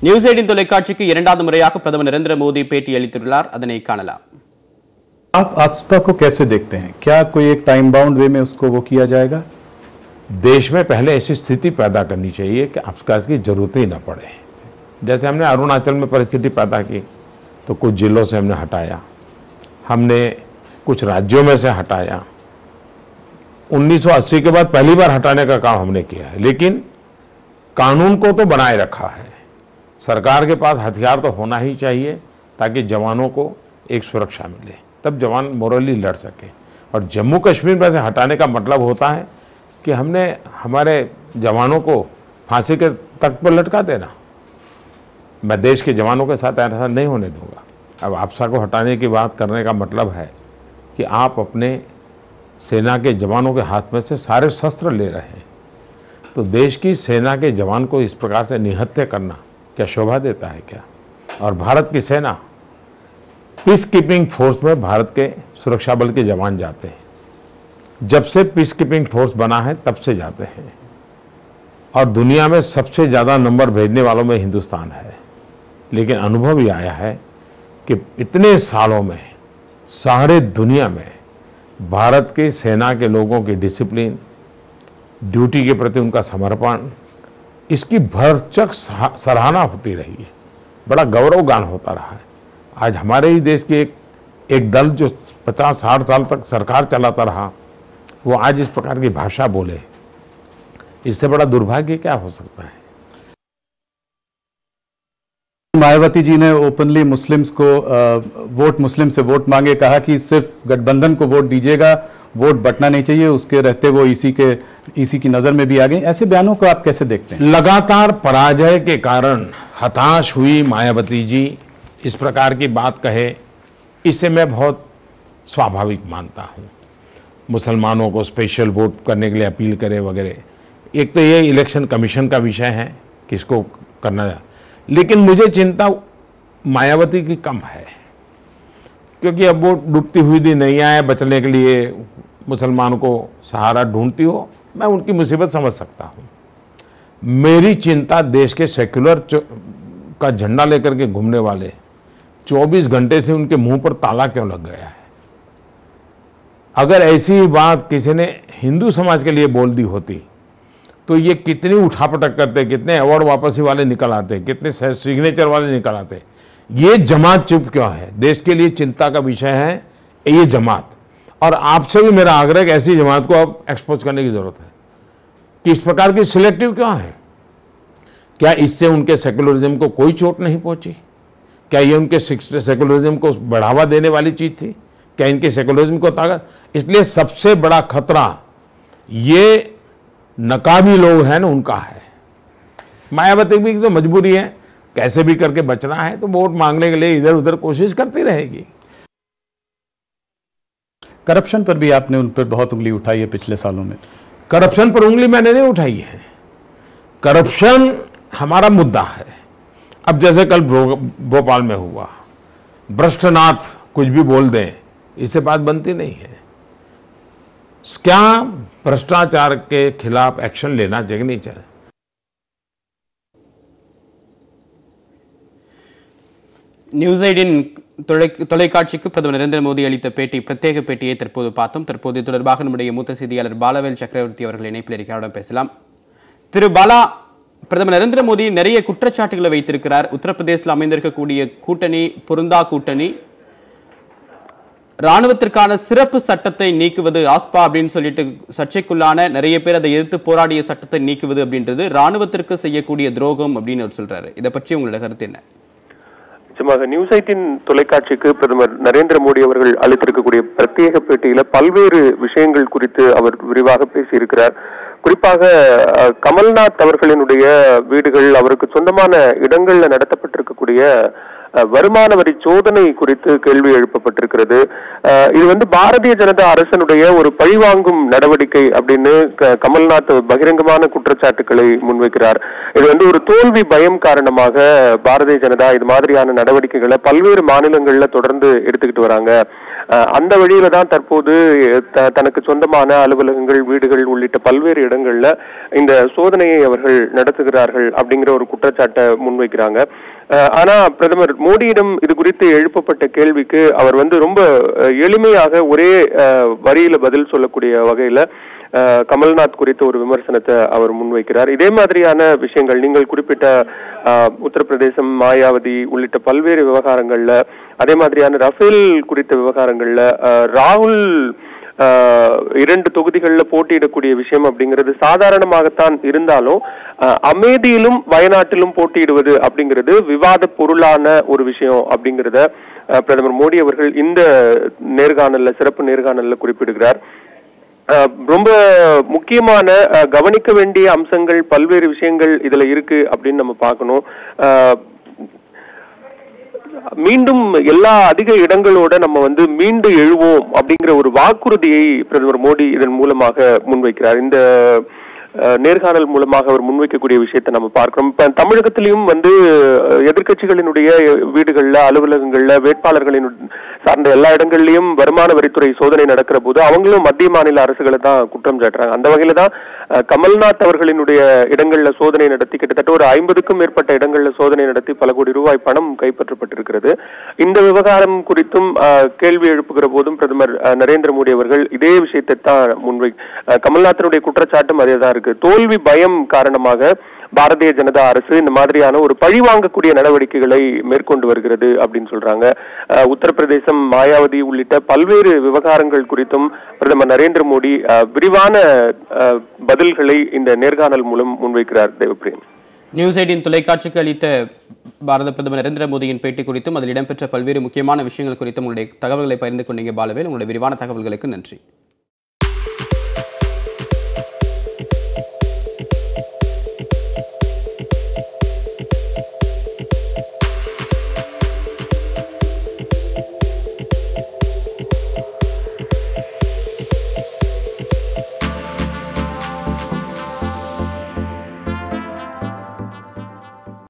News 18 தொலைக்காட்சிக்கு இரண்டாவது முறையாக பிரதமர் நரேந்திர மோடி பேட்டி அளித்துள்ளார். அதனை காணலாம். आप AFSPA को कैसे देखते हैं? क्या कोई एक टाइम बाउंड वे में उसको वो किया जाएगा? देश में पहले ऐसी स्थिति पैदा करनी चाहिए कि AFSPA की जरूरत ही ना पड़े। जैसे हमने अरुणाचल में परिस्थिति पैदा की तो कुछ जिलों से हमने हटाया, हमने कुछ राज्यों में से हटाया। 1980 के बाद पहली बार हटाने का काम हमने किया है, लेकिन कानून को तो बनाए रखा है। सरकार के पास हथियार तो होना ही चाहिए ताकि जवानों को एक सुरक्षा मिले, तब जवान मोरली लड़ सके। और जम्मू कश्मीर में से हटाने का मतलब होता है कि हमने हमारे जवानों को फांसी के तख्त पर लटका देना। मैं देश के जवानों के साथ ऐसा नहीं होने दूंगा। अब AFSPA को हटाने की बात करने का मतलब है कि आप अपने सेना के जवानों के हाथ में से सारे शस्त्र ले रहे हैं, तो देश की सेना के जवान को इस प्रकार से निहत्या करना क्या शोभा देता है क्या? और भारत की सेना पीस कीपिंग फोर्स में भारत के सुरक्षा बल के जवान जाते हैं। जब से पीस कीपिंग फोर्स बना है तब से जाते हैं, और दुनिया में सबसे ज़्यादा नंबर भेजने वालों में हिंदुस्तान है। लेकिन अनुभव ये आया है कि इतने सालों में सारे दुनिया में भारत की सेना के लोगों की डिसिप्लिन, ड्यूटी के प्रति उनका समर्पण, इसकी भरचक सराहना होती रही है, बड़ा गौरवगान होता रहा है। आज हमारे ही देश के एक दल जो 50-60 साल तक सरकार चलाता रहा, वो आज इस प्रकार की भाषा बोले, इससे बड़ा दुर्भाग्य क्या हो सकता है? मायावती जी ने ओपनली मुस्लिम्स को मुस्लिम से वोट मांगे, कहा कि सिर्फ गठबंधन को वोट दीजिएगा, वोट बंटना नहीं चाहिए। उसके रहते वो इसी की नजर में भी आ गए। ऐसे बयानों को आप कैसे देखते हैं? लगातार पराजय के कारण हताश हुई मायावती जी इस प्रकार की बात कहे, इसे मैं बहुत स्वाभाविक मानता हूँ। मुसलमानों को स्पेशल वोट करने के लिए अपील करे वगैरह, एक तो ये इलेक्शन कमीशन का विषय है किसको करना है, लेकिन मुझे चिंता मायावती की कम है, क्योंकि अब वो डूबती हुई दी नैया है, बचने के लिए मुसलमानों को सहारा ढूंढती हो, मैं उनकी मुसीबत समझ सकता हूँ। मेरी चिंता देश के सेक्युलर का झंडा लेकर के घूमने वाले 24 घंटे से उनके मुंह पर ताला क्यों लग गया है। अगर ऐसी बात किसी ने हिंदू समाज के लिए बोल दी होती तो ये कितनी उठापटक करते, कितने अवार्ड वापसी वाले निकल आते, कितने सिग्नेचर वाले निकल आते। ये जमात चुप क्यों है? देश के लिए चिंता का विषय है ये जमात। और आपसे भी मेरा आग्रह है, ऐसी जमात को अब एक्सपोज करने की जरूरत है कि इस प्रकार की सिलेक्टिव क्यों है। क्या इससे उनके सेकुलरिज्म को कोई चोट नहीं पहुंची? क्या ये उनके सेकुलरिज्म को बढ़ावा देने वाली चीज थी? क्या इनके सेकुलरिज्म को ताकत? इसलिए सबसे बड़ा खतरा ये नकाबी लोग हैं ना, उनका है। मायावती की तो मजबूरी है, कैसे भी करके बचना है, तो वोट मांगने के लिए इधर उधर कोशिश करती रहेगी। करप्शन पर भी आपने उन पर बहुत उंगली उठाई है पिछले सालों में। करप्शन पर उंगली मैंने नहीं उठाई है, करप्शन हमारा मुद्दा है। अब जैसे कल भोपाल में हुआ, भ्रष्टनाथ कुछ भी बोल दें, इससे बात बनती नहीं है। क्या भ्रष्टाचार के खिलाफ एक्शन लेना चाहिए नहीं चाहिए? நியூஸ் 18 தொலைக்காட்சிக்கு பிரதமர் நரேந்திர மோடி அளித்த பேட்டி, பிரத்யேக பேட்டியை தற்போது பார்த்தோம். தற்போது இது தொடர்பாக நம்முடைய மூத்த செய்தியாளர் பாலவேல் சக்கரவர்த்தி அவர்கள் இணைப்பில் இருக்கிறாரிடம் பேசலாம். திரு பாலா, பிரதமர் நரேந்திர மோடி நிறைய குற்றச்சாட்டுகளை வைத்திருக்கிறார். உத்தரப்பிரதேசத்தில் அமைந்திருக்கக்கூடிய கூட்டணி பொருந்தா கூட்டணி, ராணுவத்திற்கான சிறப்பு சட்டத்தை நீக்குவது ஆஸ்பா அப்படின்னு சொல்லிட்டு சர்ச்சைக்குள்ளான நிறைய பேர் அதை எதிர்த்து போராடிய சட்டத்தை நீக்குவது அப்படின்றது ராணுவத்திற்கு செய்யக்கூடிய துரோகம் அப்படின்னு அவர் சொல்றாரு. இதை பற்றி உங்களோட கருத்து என்ன? நிச்சயமாக நியூஸ் 18 தொலைக்காட்சிக்கு பிரதமர் நரேந்திர மோடி அவர்கள் அளித்திருக்கக்கூடிய பிரத்யேக பேட்டியில பல்வேறு விஷயங்கள் குறித்து அவர் விரிவாக பேசியிருக்கிறார். குறிப்பாக கமல்நாத் அவர்களினுடைய வீடுகள், அவருக்கு சொந்தமான இடங்கள்ல நடத்தப்பட்டிருக்கக்கூடிய வருமான வரி சோதனை குறித்து கேள்வி எழுப்பப்பட்டிருக்கிறது. இது பாரதிய ஜனதா அரசனுடைய ஒரு பழிவாங்கும் நடவடிக்கை அப்படின்னு கமல்நாத் பகிரங்கமான குற்றச்சாட்டுக்களை முன்வைக்கிறார். இது ஒரு தோல்வி பயம் காரணமாக பாரதிய ஜனதா இது மாதிரியான நடவடிக்கைகளை பல்வேறு மாநிலங்கள்ல தொடர்ந்து எடுத்துக்கிட்டு வராங்க. அந்த வழியில தான் தற்போது தனக்கு சொந்தமான அலுவலகங்கள், வீடுகள் உள்ளிட்ட பல்வேறு இடங்கள்ல இந்த சோதனையை அவர்கள் நடத்துகிறார்கள் அப்படிங்கிற ஒரு குற்றச்சாட்டை முன்வைக்கிறாங்க. ஆனா பிரதமர் மோடியிடம் இது குறித்து எழுப்பப்பட்ட கேள்விக்கு அவர் ரொம்ப எளிமையாக ஒரே வரியில பதில் சொல்லக்கூடிய வகையில கமல்நாத் குறித்த ஒரு விமர்சனத்தை அவர் முன்வைக்கிறார். இதே மாதிரியான விஷயங்கள் நீங்கள் குறிப்பிட்ட உத்தரப்பிரதேசம், மாயாவதி உள்ளிட்ட பல்வேறு விவகாரங்கள்ல, அதே மாதிரியான ரஃபேல் குறித்த விவகாரங்கள்ல ராகுல் 2 தொகுதிகளில் போட்டியிடக்கூடிய விஷயம் அப்படிங்கிறது சாதாரணமாகத்தான் இருந்தாலும் அமேதியிலும் வயநாட்டிலும் போட்டியிடுவது அப்படிங்கிறது விவாத பொருளான ஒரு விஷயம் அப்படிங்கிறத பிரதமர் மோடி அவர்கள் இந்த நேர்காணல்ல, சிறப்பு நேர்காணல்ல குறிப்பிடுகிறார். ரொம்ப முக்கியமான கவனிக்க வேண்டிய அம்சங்கள், பல்வேறு விஷயங்கள் இதுல இருக்கு அப்படின்னு நம்ம பார்க்கணும். மீண்டும் எல்லா அதிக இடங்களோட நம்ம மீண்டு எழுவோம் அப்படிங்கிற ஒரு வாக்குறுதியை பிரதமர் மோடி இதன் மூலமாக முன்வைக்கிறார். இந்த நேர்காணல் மூலமாக அவர் முன்வைக்கக்கூடிய விஷயத்தை நம்ம பார்க்கிறோம். இப்ப தமிழகத்திலையும் எதிர்கட்சிகளினுடைய வீடுகள்ல, அலுவலகங்கள்ல, வேட்பாளர்களின் சார்ந்த எல்லா இடங்கள்லயும் வருமான வரித்துறை சோதனை நடக்கிற போது அவங்களும் மத்திய மாநில அரசுகளை தான் குற்றம் சாட்டுறாங்க. அந்த வகையில தான் கமல்நாத் அவர்களினுடைய இடங்கள்ல சோதனை நடத்தி கிட்டத்தட்ட ஒரு 50க்கும் மேற்பட்ட இடங்கள்ல சோதனை நடத்தி பல கோடி ரூபாய் பணம் கைப்பற்றப்பட்டிருக்கிறது. இந்த விவகாரம் குறித்தும் கேள்வி எழுப்புகிற போதும் பிரதமர் நரேந்திர மோடி அவர்கள் இதே விஷயத்தை தான் கமல்நாத்தினுடைய குற்றச்சாட்டும் அதேதான் இருக்கு. தோல்வி பயம் காரணமாக பாரதிய ஜனதா அரசு இந்த மாதிரியான ஒரு பழிவாங்கக்கூடிய நடவடிக்கைகளை மேற்கொண்டு வருகிறது அப்படின்னு சொல்றாங்க. உத்தரப்பிரதேசம், மாயாவதி உள்ளிட்ட பல்வேறு விவகாரங்கள் குறித்தும் பிரதமர் நரேந்திர மோடி விரிவான பதில்களை இந்த நேர்காணல் மூலம் முன்வைக்கிறார். தேவப்பிரியன், நியூஸ் 18 தொலைக்காட்சிக்கு அளித்த பாரத பிரதமர் நரேந்திர மோடியின் பேட்டி குறித்தும் அதில் இடம்பெற்ற பல்வேறு முக்கியமான விஷயங்கள் குறித்தும் உங்களுடைய தகவல்களை பகிர்ந்து கொண்டீங்க பாலவேல். உங்களுடைய விரிவான தகவல்களுக்கு நன்றி.